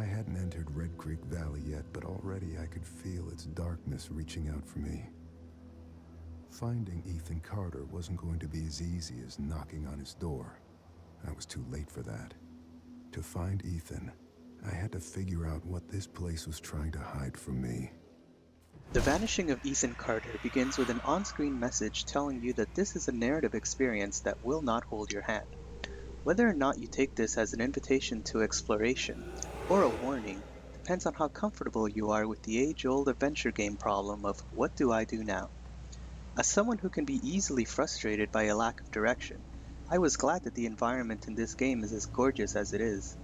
I hadn't entered Red Creek Valley yet, but already I could feel its darkness reaching out for me. Finding Ethan Carter wasn't going to be as easy as knocking on his door. I was too late for that. To find Ethan, I had to figure out what this place was trying to hide from me. The Vanishing of Ethan Carter begins with an on-screen message telling you that this is a narrative experience that will not hold your hand. Whether or not you take this as an invitation to exploration, or a warning, depends on how comfortable you are with the age-old adventure game problem of what do I do now? As someone who can be easily frustrated by a lack of direction, I was glad that the environment in this game is as gorgeous as it is.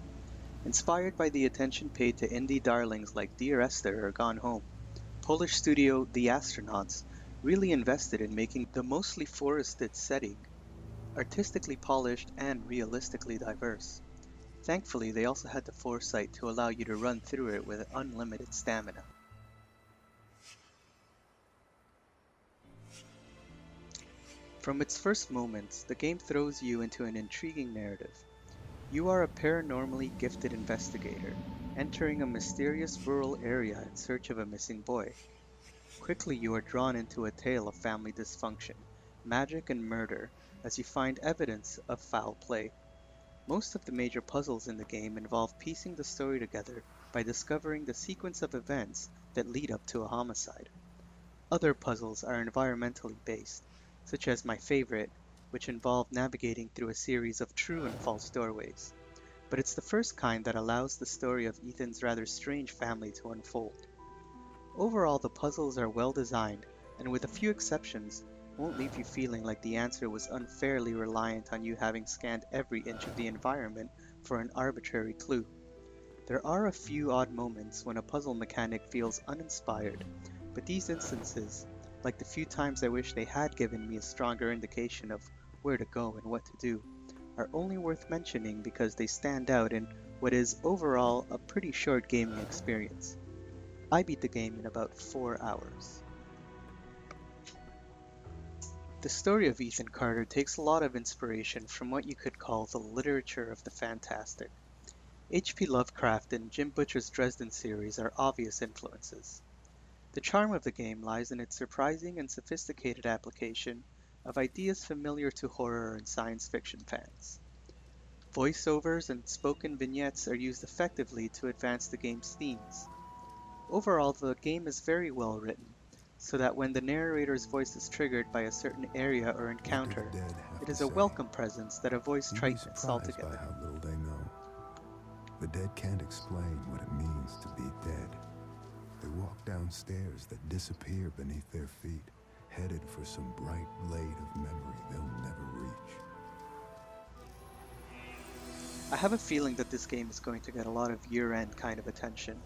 Inspired by the attention paid to indie darlings like Dear Esther or Gone Home, Polish studio The Astronauts really invested in making the mostly forested setting artistically polished and realistically diverse. Thankfully, they also had the foresight to allow you to run through it with unlimited stamina. From its first moments, the game throws you into an intriguing narrative. You are a paranormally gifted investigator, entering a mysterious rural area in search of a missing boy. Quickly you are drawn into a tale of family dysfunction, magic and murder as you find evidence of foul play. Most of the major puzzles in the game involve piecing the story together by discovering the sequence of events that lead up to a homicide. Other puzzles are environmentally based, such as my favorite, which involve navigating through a series of true and false doorways. But it's the first kind that allows the story of Ethan's rather strange family to unfold. Overall, the puzzles are well designed, and with a few exceptions, won't leave you feeling like the answer was unfairly reliant on you having scanned every inch of the environment for an arbitrary clue. There are a few odd moments when a puzzle mechanic feels uninspired, but these instances, like the few times I wish they had given me a stronger indication of where to go and what to do, are only worth mentioning because they stand out in what is overall a pretty short gaming experience. I beat the game in about 4 hours. The story of Ethan Carter takes a lot of inspiration from what you could call the literature of the fantastic. H.P. Lovecraft and Jim Butcher's Dresden series are obvious influences. The charm of the game lies in its surprising and sophisticated application of ideas familiar to horror and science fiction fans. Voiceovers and spoken vignettes are used effectively to advance the game's themes. Overall, the game is very well written, so that when the narrator's voice is triggered by a certain area or What do the encounter, dead have it to is a say? welcome presence that avoids You'd be triteness surprised by altogether. how little they know. The dead can't explain what it means to be dead. They walk down stairs that disappear beneath their feet, headed for some bright blade of memory they'll never reach. I have a feeling that this game is going to get a lot of year-end kind of attention,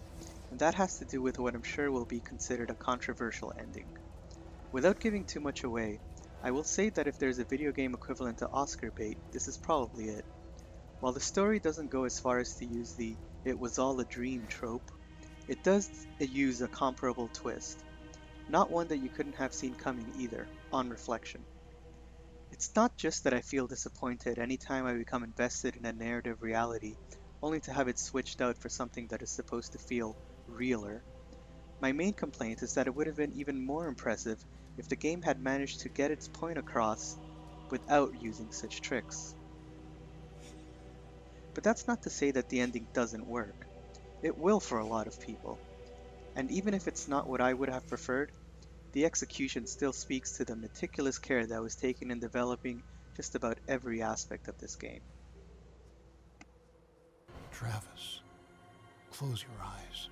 and that has to do with what I'm sure will be considered a controversial ending. Without giving too much away, I will say that if there's a video game equivalent to Oscar bait, this is probably it. While the story doesn't go as far as to use the "it was all a dream" trope, it does use a comparable twist. Not one that you couldn't have seen coming either, on reflection. It's not just that I feel disappointed anytime I become invested in a narrative reality, only to have it switched out for something that is supposed to feel realer. My main complaint is that it would have been even more impressive if the game had managed to get its point across without using such tricks. But that's not to say that the ending doesn't work. It will for a lot of people. And even if it's not what I would have preferred, the execution still speaks to the meticulous care that was taken in developing just about every aspect of this game. Travis, close your eyes.